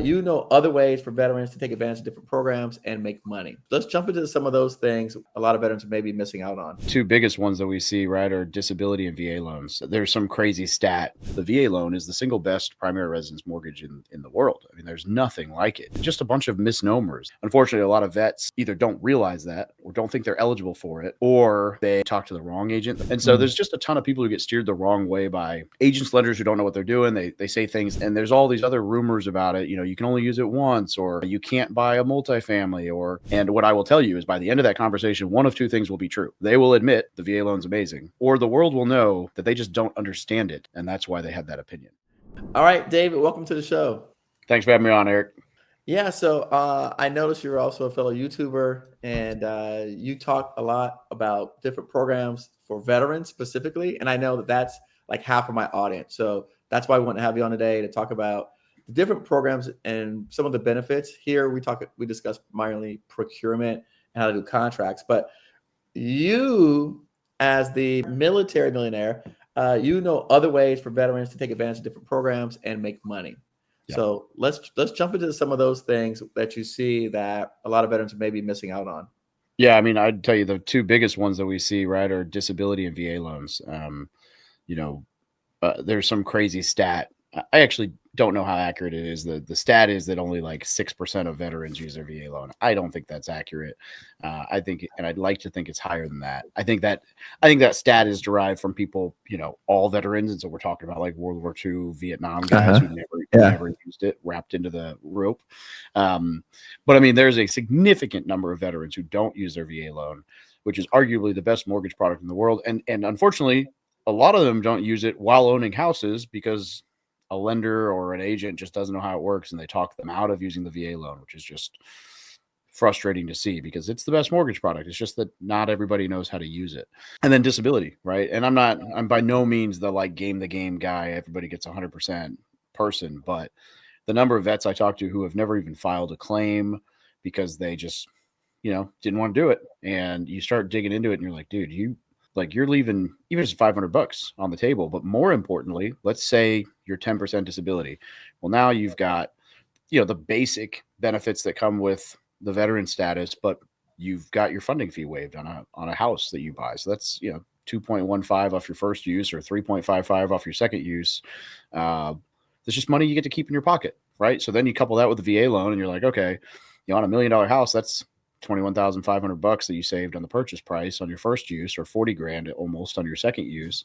you know other ways for veterans to take advantage of different programs and make money. Let's jump into some of those things a lot of veterans may be missing out on. Two biggest ones that we see, right, are disability and VA loans. There's some crazy stat. The VA loan is the single best primary residence mortgage in the world. I mean, there's nothing like it. Just a bunch of misnomers. Unfortunately, a lot of vets either don't realize that or don't think they're eligible for it, or they talk to the wrong agent. And so there's just a ton of people who get steered the wrong way by agents, lenders who don't know what they're doing. They say things, and there's all these other rumors about it. You know, you can only use it once, or you can't buy a multifamily, and what I will tell you is by the end of that conversation, one of two things will be true. They will admit the VA loan's amazing, or the world will know that they just don't understand it. And that's why they have that opinion. All right, David, welcome to the show. Thanks for having me on, Eric. Yeah, so I noticed you're also a fellow YouTuber, and you talk a lot about different programs for veterans specifically. And I know that that's like half of my audience. So that's why I want to have you on today to talk about the different programs and some of the benefits. Here we discuss primarily procurement and how to do contracts. But you, as the military millionaire, you know other ways for veterans to take advantage of different programs and make money. Yeah. So let's jump into some of those things that you see that a lot of veterans may be missing out on. Yeah, I mean, I'd tell you the two biggest ones that we see, right, are disability and VA loans. There's some crazy stat. I actually don't know how accurate it is. The stat is that only like 6% of veterans use their VA loan. I don't think that's accurate. I think, and I'd like to think it's higher than that. I think that stat is derived from people, all veterans. And so we're talking about like World War II Vietnam guys who never used it, wrapped into the rope. But I mean, there's a significant number of veterans who don't use their VA loan, which is arguably the best mortgage product in the world. And unfortunately, a lot of them don't use it while owning houses because a lender or an agent just doesn't know how it works, and they talk them out of using the VA loan, which is just frustrating to see because it's the best mortgage product. It's just that not everybody knows how to use it. And then disability, right? And I'm by no means the like game the game guy. Everybody gets 100% person, but the number of vets I talk to who have never even filed a claim because they just, didn't want to do it. And you start digging into it and you're like, dude, you're leaving even just $500 on the table. But more importantly, let's say you're 10% disability. Well, now you've got, the basic benefits that come with the veteran status, but you've got your funding fee waived on a house that you buy. So that's, 2.15 off your first use or 3.55 off your second use. There's just money you get to keep in your pocket, right? So then you couple that with the VA loan and you're like, okay, on $1 million house, that's $21,500 that you saved on the purchase price on your first use, or $40,000 almost on your second use.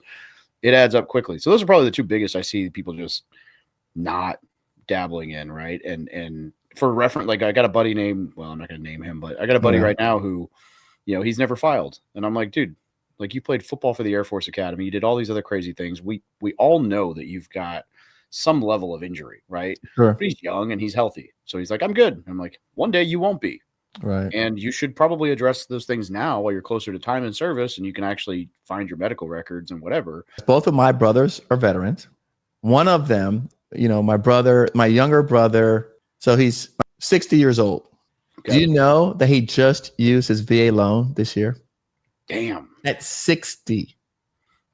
It adds up quickly. So those are probably the two biggest I see people just not dabbling in, right? And for reference, like I got a buddy named, well, I'm not going to name him, but I got a buddy right now who, he's never filed. And I'm like, dude, like you played football for the Air Force Academy. You did all these other crazy things. We all know that you've got some level of injury, right? Sure. But he's young and he's healthy. So he's like, I'm good. I'm like, one day you won't be. Right. And you should probably address those things now while you're closer to time and service, and you can actually find your medical records and whatever. Both of my brothers are veterans. One of them, my younger brother, so he's 60 years old. Okay. Do you know that he just used his VA loan this year? Damn. At 60.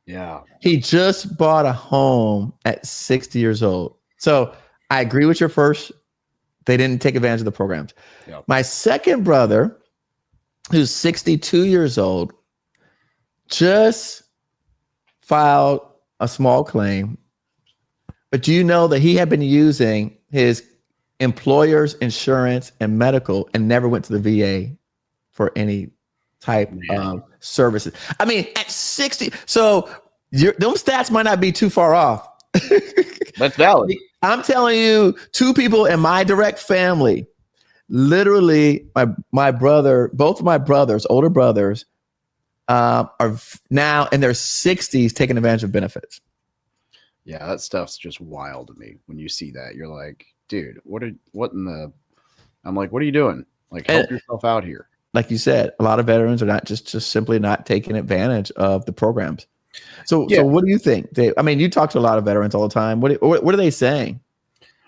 Yeah. He just bought a home at 60 years old. So I agree with your first. They didn't take advantage of the programs. Yep. My second brother, who's 62 years old, just filed a small claim. But do you know that he had been using his employer's insurance and medical and never went to the VA for any type of services? I mean, at 60, so those stats might not be too far off. That's valid. I'm telling you, two people in my direct family, literally my brother, both of my brothers, older brothers, are now in their 60s taking advantage of benefits. Yeah, that stuff's just wild to me. When you see that, you're like, dude, I'm like, what are you doing? Like, help yourself out here. Like you said, a lot of veterans are not just simply not taking advantage of the programs. So what do you think, Dave? I mean, you talk to a lot of veterans all the time. What are they saying?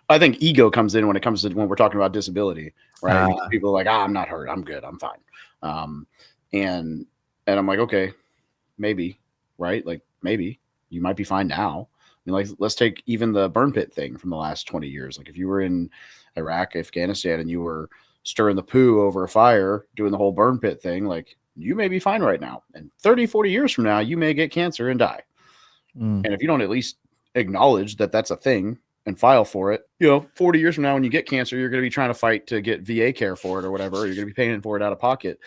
I think ego comes in when we're talking about disability, right? Because people are like, I'm not hurt. I'm good. I'm fine. And I'm like, okay, maybe, right? Like maybe you might be fine now. mean, like, let's take even the burn pit thing from the last 20 years. Like if you were in Iraq, Afghanistan, and you were stirring the poo over a fire, doing the whole burn pit thing, like you may be fine right now. And 30, 40 years from now, you may get cancer and die. And if you don't at least acknowledge that that's a thing and file for it, 40 years from now, when you get cancer, you're going to be trying to fight to get VA care for it or whatever. Or you're going to be paying for it out of pocket.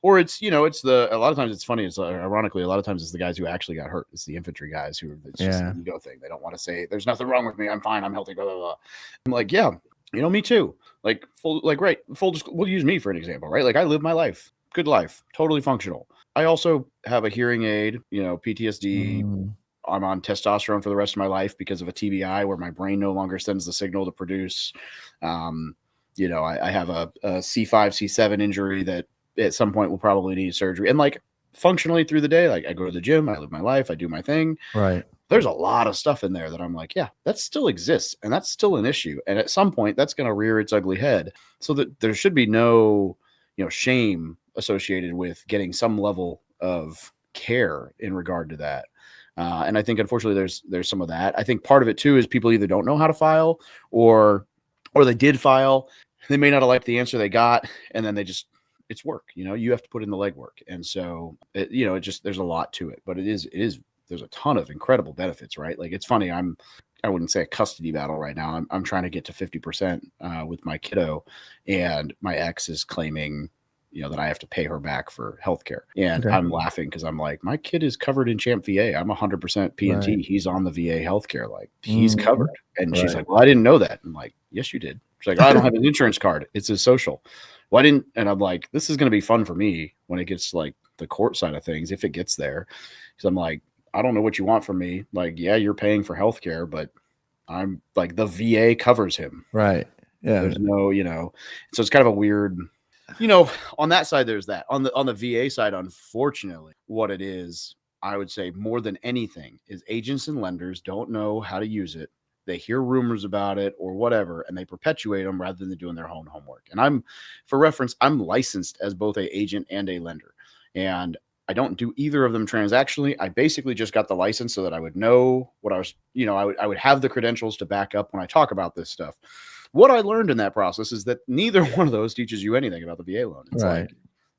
Or it's, a lot of times it's funny. It's ironically, a lot of times it's the guys who actually got hurt. It's the infantry guys it's just an ego thing. They don't want to say there's nothing wrong with me. I'm fine. I'm healthy. Blah, blah, blah. I'm like, yeah, me too. Like we'll use me for an example, right? Like I live my life, good life, totally functional. I also have a hearing aid, PTSD. I'm on testosterone for the rest of my life because of a TBI where my brain no longer sends the signal to produce. I have a C5, C7 injury that at some point will probably need surgery. And like functionally through the day, like I go to the gym, I live my life, I do my thing. Right. There's a lot of stuff in there that I'm like, yeah, that still exists. And that's still an issue. And at some point that's going to rear its ugly head, so that there should be no, shame associated with getting some level of care in regard to that. And I think, unfortunately, there's some of that. I think part of it too is people either don't know how to file, or they did file. They may not have liked the answer they got, and then it's work. You have to put in the legwork, and so there's a lot to it. But it is there's a ton of incredible benefits, right? Like it's funny. I wouldn't say a custody battle right now. I'm trying to get to 50% with my kiddo, and my ex is claiming that I have to pay her back for healthcare. And I'm laughing because I'm like, my kid is covered in Champ VA. I'm 100% P&T. Right. He's on the VA healthcare. Like he's covered. And she's like, well, I didn't know that. I'm like, yes, you did. She's like, I don't have an insurance card. It's his social. Well, I didn't. And I'm like, this is going to be fun for me when it gets like the court side of things, if it gets there. Because I'm like, I don't know what you want from me. Like, yeah, you're paying for healthcare, but I'm like, the VA covers him. Right. Yeah. There's no, so it's kind of a weird, on that side, there's that. On the VA side, unfortunately, what it is, I would say more than anything, is agents and lenders don't know how to use it. They hear rumors about it or whatever, and they perpetuate them rather than doing their own homework. And for reference, I'm licensed as both an agent and a lender. And I don't do either of them transactionally. I basically just got the license so that I would know what I was, I would have the credentials to back up when I talk about this stuff. What I learned in that process is that neither one of those teaches you anything about the VA loan. It's like,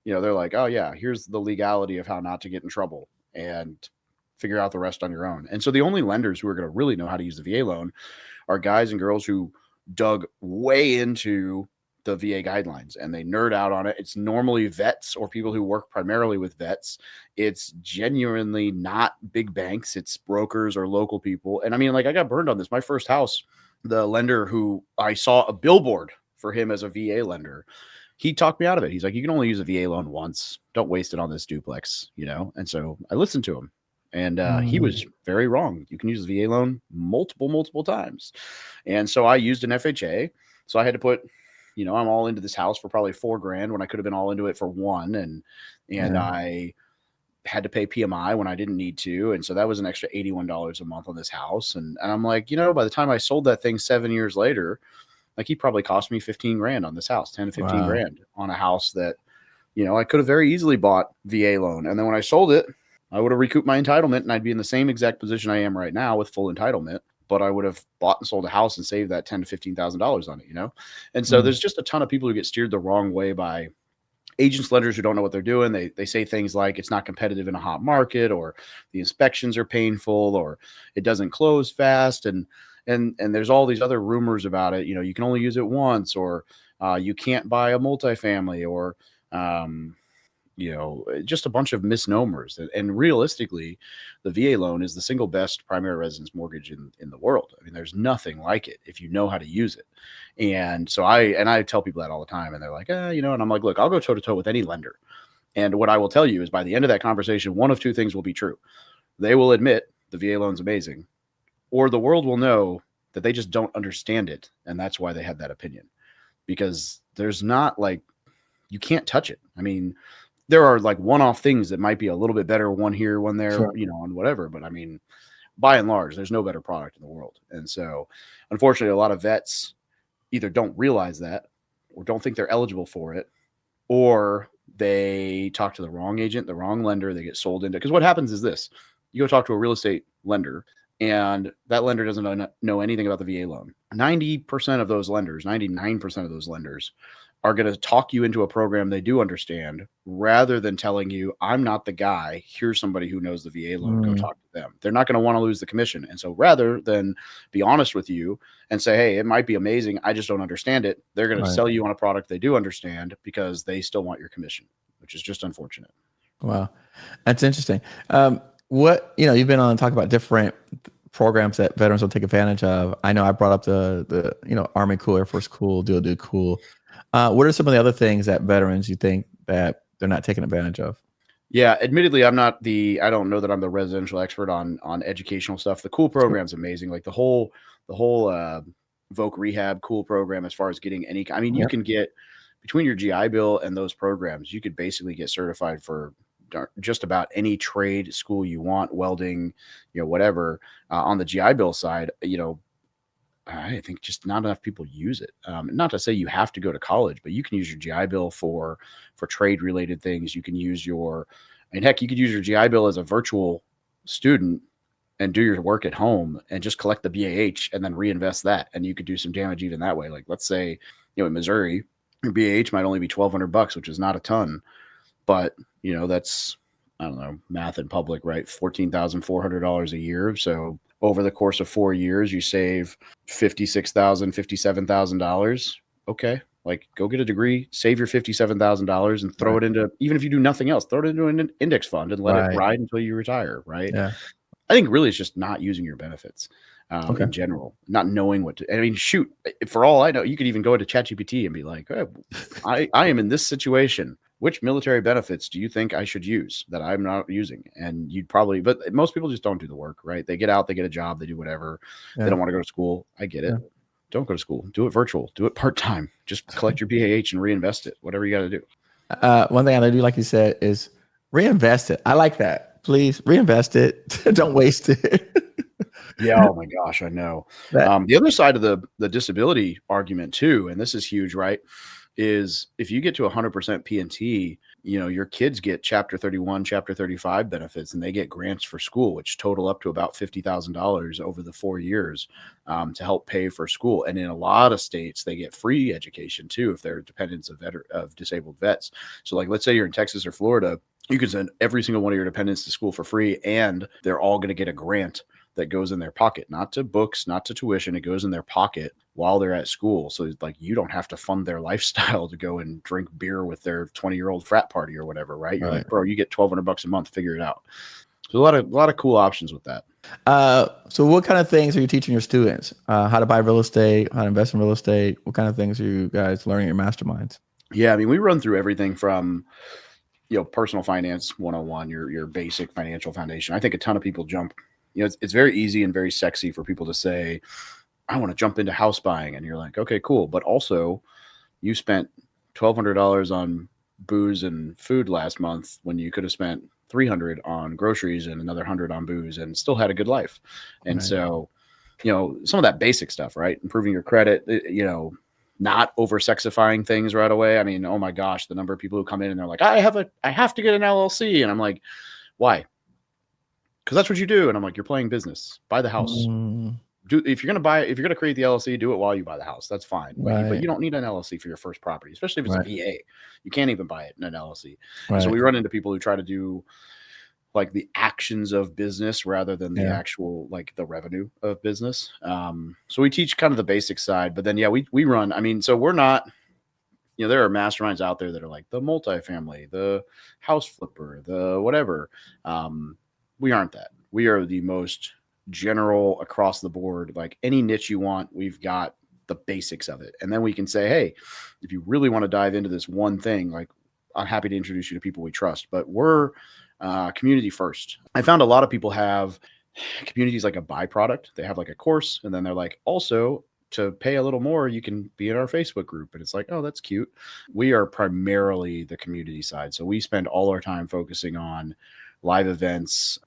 they're like, oh yeah, here's the legality of how not to get in trouble and figure out the rest on your own. And so the only lenders who are going to really know how to use the VA loan are guys and girls who dug way into the VA guidelines and they nerd out on it. It's normally vets or people who work primarily with vets. It's genuinely not big banks. It's brokers or local people. And I mean, like I got burned on this. My first house, the lender who I saw a billboard for him as a VA lender, he talked me out of it. He's like, you can only use a VA loan once. Don't waste it on this duplex, And so I listened to him, and he was very wrong. You can use the VA loan multiple times. And so I used an FHA. So I had to put, I'm all into this house for probably $4,000 when I could have been all into it for $1,000. And I had to pay PMI when I didn't need to. And so that was an extra $81 a month on this house. And I'm like, by the time I sold that thing 7 years later, like he probably cost me $15,000 on this house, 10 to 15 grand on a house that, I could have very easily bought VA loan. And then when I sold it, I would have recouped my entitlement and I'd be in the same exact position I am right now with full entitlement, but I would have bought and sold a house and saved that $10,000 to $15,000 on it, And so there's just a ton of people who get steered the wrong way by agents, lenders who don't know what they're doing. They say things like it's not competitive in a hot market, or the inspections are painful, or it doesn't close fast. And there's all these other rumors about it. You can only use it once, or you can't buy a multifamily, or, just a bunch of misnomers. And realistically, the VA loan is the single best primary residence mortgage in the world. I mean, there's nothing like it if you know how to use it. And so I tell people that all the time, and they're like, and I'm like, look, I'll go toe to toe with any lender. And what I will tell you is by the end of that conversation, one of two things will be true. They will admit the VA loan's amazing, or the world will know that they just don't understand it. And that's why they have that opinion, because there's not like, you can't touch it. I mean, there are like one-off things that might be a little bit better, one here, one there, sure, and whatever. But I mean, by and large, there's no better product in the world. And so unfortunately, a lot of vets either don't realize that, or don't think they're eligible for it, or they talk to the wrong agent, the wrong lender, they get sold into, because what happens is this: you go talk to a real estate lender, and that lender doesn't know anything about the VA loan. 90% of those lenders, 99% of those lenders are going to talk you into a program they do understand, rather than telling you, I'm not the guy. Here's somebody who knows the VA loan. Go talk to them. They're not going to want to lose the commission. And so rather than be honest with you and say, hey, it might be amazing, I just don't understand it, they're going to sell you on a product they do understand because they still want your commission, which is just unfortunate. Wow. That's interesting. What, you've been on to talk about different programs that veterans will take advantage of. I know I brought up the Army Cool, Air Force Cool, DoD Cool. What are some of the other things that veterans you think that they're not taking advantage of? Yeah, admittedly, I don't know that I'm the residential expert on educational stuff. The Cool program's amazing. Like the whole Voc Rehab Cool program, as far as getting you can get, between your GI Bill and those programs, you could basically get certified for just about any trade school you want, welding, whatever. On the GI Bill side, I think just not enough people use it. Not to say you have to go to college, but you can use your GI Bill for trade related things. You can use heck, you could use your GI Bill as a virtual student and do your work at home and just collect the BAH and then reinvest that. And you could do some damage even that way. Like, let's say, in Missouri, your BAH might only be $1,200, which is not a ton, but that's, I don't know, math in public, right? $14,400 a year. So over the course of 4 years, you save $56,000, $57,000. Okay. Like, go get a degree, save your $57,000 and throw it into, even if you do nothing else, throw it into an index fund and let it ride until you retire. Right. Yeah. I think really it's just not using your benefits in general, not knowing what to, shoot, for all I know, you could even go into ChatGPT and be like, hey, I am in this situation. Which military benefits do you think I should use that I'm not using? And you'd probably, but most people just don't do the work, right? They get out, they get a job, they do whatever. Yeah. They don't want to go to school. I get it. Yeah. Don't go to school. Do it virtual. Do it part-time. Just collect your BAH and reinvest it. Whatever you got to do. One thing I do, like you said, is reinvest it. I like that. Please reinvest it. Don't waste it. Yeah. Oh my gosh. I know. The other side of the disability argument too, and this is huge, right? Is if you get to 100% P&T, your kids get Chapter 31, Chapter 35 benefits, and they get grants for school, which total up to about $50,000 over the 4 years to help pay for school. And in a lot of states, they get free education too if they're dependents of disabled vets. So, like, let's say you're in Texas or Florida, you can send every single one of your dependents to school for free, and they're all going to get a grant that goes in their pocket, not to books, not to tuition. It goes in their pocket while they're at school. So like, you don't have to fund their lifestyle to go and drink beer with their 20-year-old frat party or whatever, right? You're like, bro, you get $1,200 a month, figure it out. So a lot of cool options with that. So what kind of things are you teaching your students? How to buy real estate, how to invest in real estate? What kind of things are you guys learning in your masterminds? Yeah, we run through everything from, personal finance 101, your basic financial foundation. I think a ton of people jump, it's very easy and very sexy for people to say, I want to jump into house buying. And you're like, okay, cool. But also you spent $1,200 on booze and food last month when you could have spent $300 on groceries and another $100 on booze and still had a good life. And so, some of that basic stuff, right? Improving your credit, not over sexifying things right away. Oh my gosh, the number of people who come in and they're like, I have to get an LLC. And I'm like, why? Because that's what you do. And I'm like, you're playing business. Buy the house. If you're going to create the LLC, do it while you buy the house. That's fine. But you don't need an LLC for your first property, especially if it's a VA. You can't even buy it in an LLC. So we run into people who try to do like the actions of business rather than the actual, like the revenue of business. So we teach kind of the basic side, but then, we run, so we're not, there are masterminds out there that are like the multifamily, the house flipper, the whatever. We aren't that. We are the most general across the board, like any niche you want, we've got the basics of it. And then we can say, hey, if you really want to dive into this one thing, like I'm happy to introduce you to people we trust, but we're community first. I found a lot of people have communities like a byproduct. They have like a course and then they're like, also to pay a little more, you can be in our Facebook group. And it's like, oh, that's cute. We are primarily the community side. So we spend all our time focusing on live events,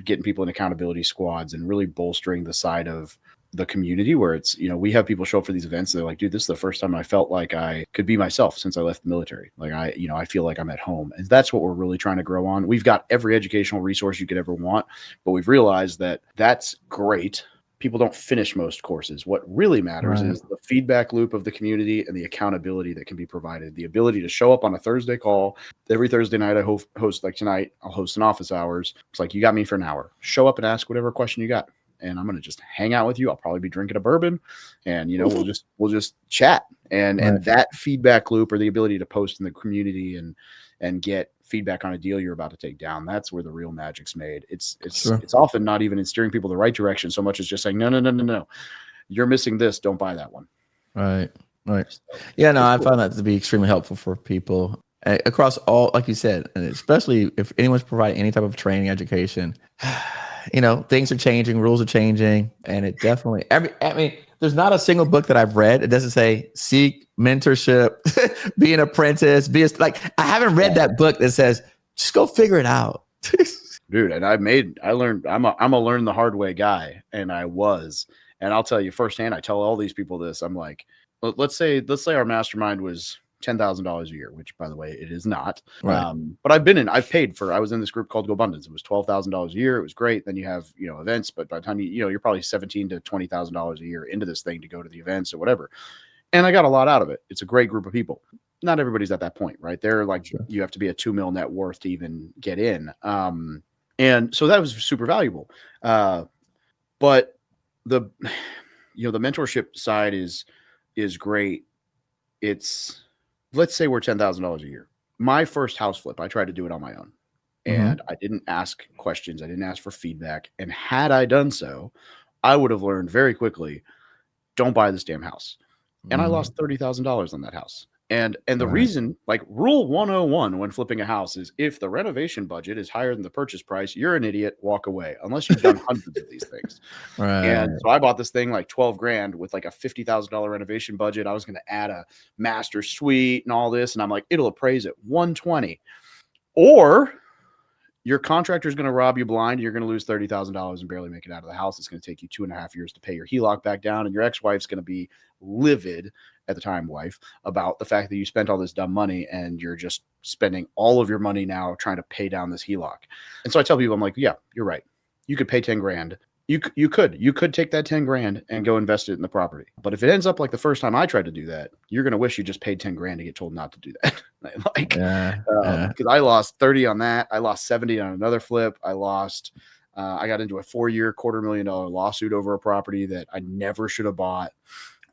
getting people in accountability squads, and really bolstering the side of the community where it's, we have people show up for these events. They're like, dude, this is the first time I felt like I could be myself since I left the military. Like I feel like I'm at home. And that's what we're really trying to grow on. We've got every educational resource you could ever want, but we've realized that that's great. People don't finish most courses. What really matters is the feedback loop of the community and the accountability that can be provided. The ability to show up on a Thursday call. Every Thursday night I host, like tonight, I'll host an office hours. It's like, you got me for an hour. Show up and ask whatever question you got. And I'm going to just hang out with you. I'll probably be drinking a bourbon, and we'll just chat. And that feedback loop, or the ability to post in the community and get feedback on a deal you're about to take down, that's where the real magic's made. It's often not even in steering people the right direction so much as just saying, no, you're missing this. Don't buy that one. Right. Yeah, no, I found that to be extremely helpful for people across all, like you said, and especially if anyone's providing any type of training, education. Things are changing, rules are changing, and it definitely, there's not a single book that I've read. It doesn't say seek mentorship, be an apprentice, I haven't read that book that says, just go figure it out. Dude, and I learned, I'm a learn the hard way guy. And I'll tell you firsthand, I tell all these people this, I'm like, let's say our mastermind was $10,000 a year, which by the way, it is not. Right. But I was in this group called Go Abundance. It was $12,000 a year. It was great. Then you have, events, but by the time you're probably $17,000 to $20,000 a year into this thing to go to the events or whatever. And I got a lot out of it. It's a great group of people. Not everybody's at that point, right? They're like, sure. You have to be a 2 mil net worth to even get in. And so that was super valuable. But the mentorship side is great. Let's say we're $10,000 a year. My first house flip, I tried to do it on my own, and I didn't ask questions. I didn't ask for feedback. And had I done so, I would have learned very quickly, don't buy this damn house. And I lost $30,000 on that house. And the reason, like rule 101 when flipping a house is, if the renovation budget is higher than the purchase price, you're an idiot, walk away, unless you've done hundreds of these things. Right. And so I bought this thing like $12,000 with like a $50,000 renovation budget. I was going to add a master suite and all this. And I'm like, it'll appraise at 120, or your contractor is going to rob you blind. You're going to lose $30,000 and barely make it out of the house. It's going to take you 2.5 years to pay your HELOC back down. And your ex-wife's going to be livid, at the time wife, about the fact that you spent all this dumb money and you're just spending all of your money now trying to pay down this HELOC. And so I tell people, I'm like, yeah, you're right. You could pay $10,000. You could take that $10,000 and go invest it in the property. But if it ends up like the first time I tried to do that, you're going to wish you just paid $10,000 to get told not to do that. Because I lost 30 on that. I lost 70 on another flip. I got into a 4-year, $250,000 lawsuit over a property that I never should have bought.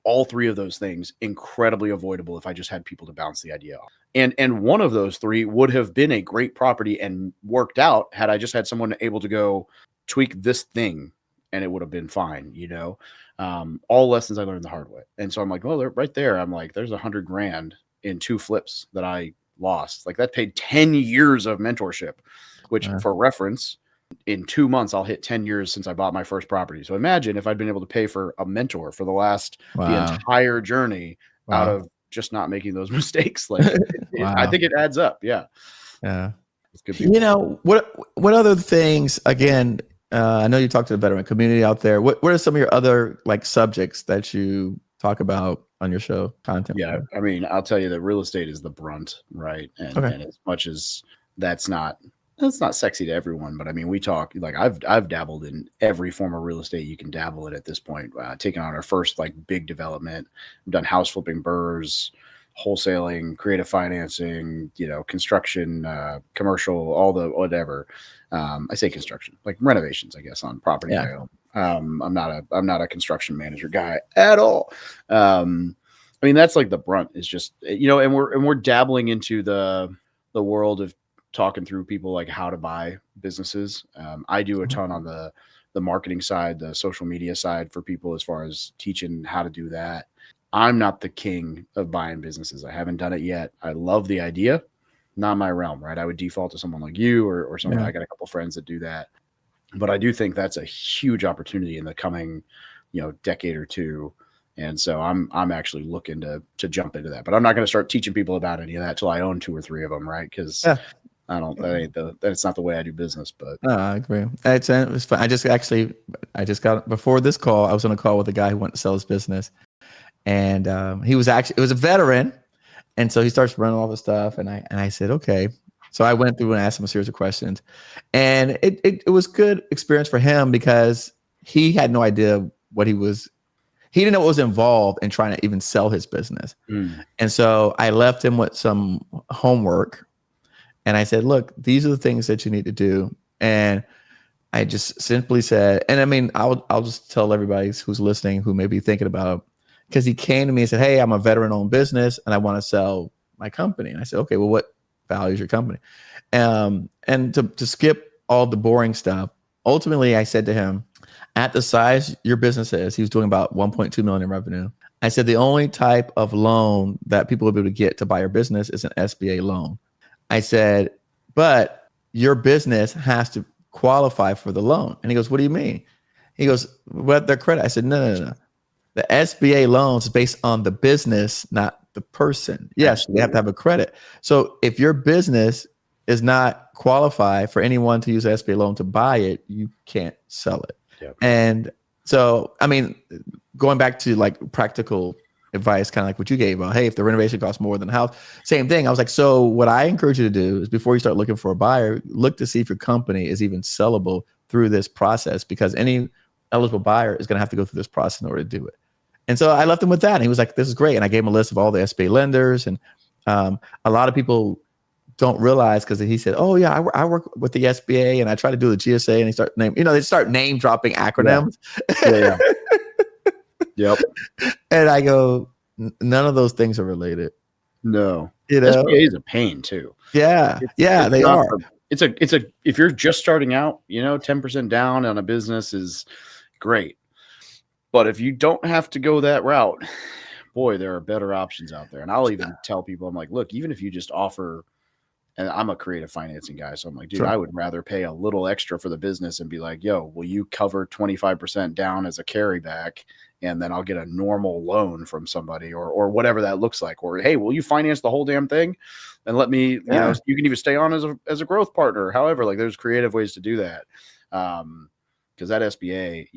All three of those things incredibly avoidable if I just had people to bounce the idea off. And one of those three would have been a great property and worked out had I just had someone able to go tweak this thing, and it would have been fine, all lessons I learned the hard way. And so I'm like, well, right there, I'm like, there's $100,000 in 2 flips that I lost. Like that paid 10 years of mentorship, which for reference, in 2 months, I'll hit 10 years since I bought my first property. So imagine if I'd been able to pay for a mentor for the entire journey out of just not making those mistakes. Like I think it adds up. Yeah. Yeah. What other things, again, I know you talk to the veteran community out there. What are some of your other like subjects that you talk about on your show content? Yeah. I mean, I'll tell you that real estate is the brunt, right? And as much as that's not sexy to everyone, but I mean, we talk like I've dabbled in every form of real estate you can dabble in at this point. Taking on our first like big development, I've done house flipping, burrs, wholesaling, creative financing, construction, commercial, all the whatever. I say construction, like renovations, I guess, on property I own. I'm not a construction manager guy at all. I mean, that's like the brunt is just and we're dabbling into the world of talking through people like how to buy businesses. I do a ton on the marketing side, the social media side for people as far as teaching how to do that. I'm not the king of buying businesses. I haven't done it yet. I love the idea, not my realm, right? I would default to someone like you or someone. I got a couple friends that do that, but I do think that's a huge opportunity in the coming, decade or two. And so I'm actually looking to jump into that, but I'm not going to start teaching people about any of that till I own 2 or 3 of them, right? Because I don't. That's not the way I do business. But I agree. It was fun. I just got before this call. I was on a call with a guy who wanted to sell his business, and it was a veteran, and so he starts running all the stuff, and I said okay. So I went through and asked him a series of questions, and it was good experience for him because he had no idea what he didn't know what was involved in trying to even sell his business. And so I left him with some homework. And I said, look, these are the things that you need to do. And I just simply said, and I mean, I'll just tell everybody who's listening who may be thinking about it, because he came to me and said, hey, I'm a veteran-owned business and I want to sell my company. And I said, okay, well, what values your company? And to skip all the boring stuff, ultimately, I said to him, at the size your business is, he was doing about 1.2 million in revenue. I said, the only type of loan that people will be able to get to buy your business is an SBA loan. I said, but your business has to qualify for the loan. And he goes, what do you mean? He goes, what their credit? I said, no. The SBA loans is based on the business, not the person. Yes, Absolutely. They have to have a credit. So if your business is not qualified for anyone to use an SBA loan to buy it, you can't sell it. Yep. And so, I mean, going back to like practical advice, kind of like what you gave about, hey, if the renovation costs more than the house, same thing. I was like, so what I encourage you to do is before you start looking for a buyer, look to see if your company is even sellable through this process, because any eligible buyer is going to have to go through this process in order to do it. And so I left him with that. And he was like, this is great. And I gave him a list of all the SBA lenders. And a lot of people don't realize, because he said, oh yeah, I work with the SBA and I try to do the GSA, and they start name dropping acronyms. Yeah. Yep. And I go, none of those things are related. No. SBA is a pain too. Yeah. They are. It's a if you're just starting out, 10% down on a business is great. But if you don't have to go that route, boy, there are better options out there. And I'll even tell people, I'm like, look, even if you just offer, and I'm a creative financing guy, so I'm like, dude, I would rather pay a little extra for the business and be like, yo, will you cover 25% down as a carryback? And then I'll get a normal loan from somebody or whatever that looks like. Or, hey, will you finance the whole damn thing? And let me, you can even stay on as a growth partner. However, like there's creative ways to do that. Because that SBA,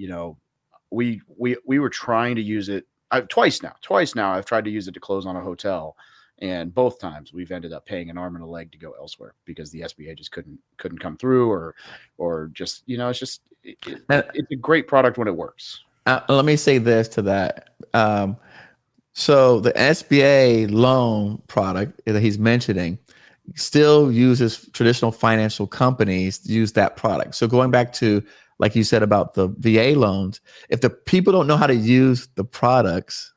we were trying to use it twice now. I've tried to use it to close on a hotel. And both times we've ended up paying an arm and a leg to go elsewhere because the SBA just couldn't come through or just, it's a great product when it works. Let me say this to that. So the SBA loan product that he's mentioning still uses traditional financial companies to use that product. So going back to, like you said about the VA loans, if the people don't know how to use the products,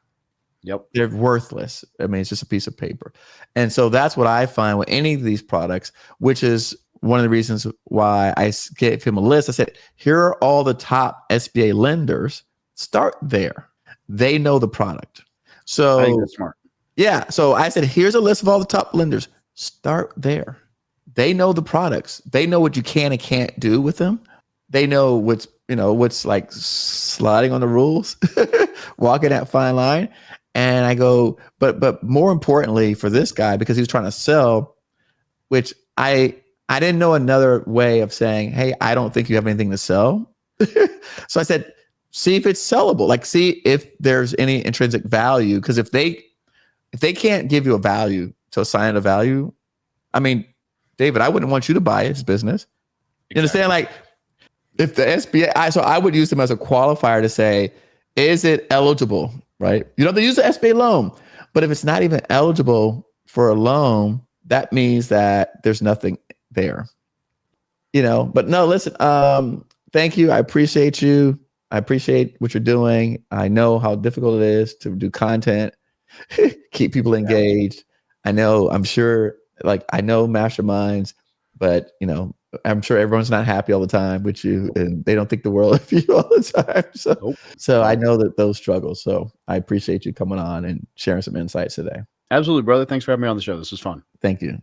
they're worthless. I mean, it's just a piece of paper. And so that's what I find with any of these products, which is one of the reasons why I gave him a list. I said, here are all the top SBA lenders. Start there. They know the product. So I think that's smart. Yeah. So I said, here's a list of all the top lenders. Start there. They know the products. They know what you can and can't do with them. They know what's like sliding on the rules, walking that fine line. And I go, but more importantly for this guy, because he was trying to sell, which I didn't know another way of saying, hey, I don't think you have anything to sell. So I said, see if it's sellable. Like, see if there's any intrinsic value. Because if they can't give you a value to assign a value, I mean, David, I wouldn't want you to buy his business. You understand? Like, if the SBA, so I would use them as a qualifier to say, is it eligible? Right? You don't have to use the SBA loan, but if it's not even eligible for a loan, that means that there's nothing there. But no, listen, thank you. I appreciate you. I appreciate what you're doing. I know how difficult it is to do content, keep people engaged. I know masterminds, but I'm sure everyone's not happy all the time with you, and they don't think the world of you all the time. So I know that those struggles. So I appreciate you coming on and sharing some insights today. Absolutely, brother. Thanks for having me on the show. This was fun. Thank you.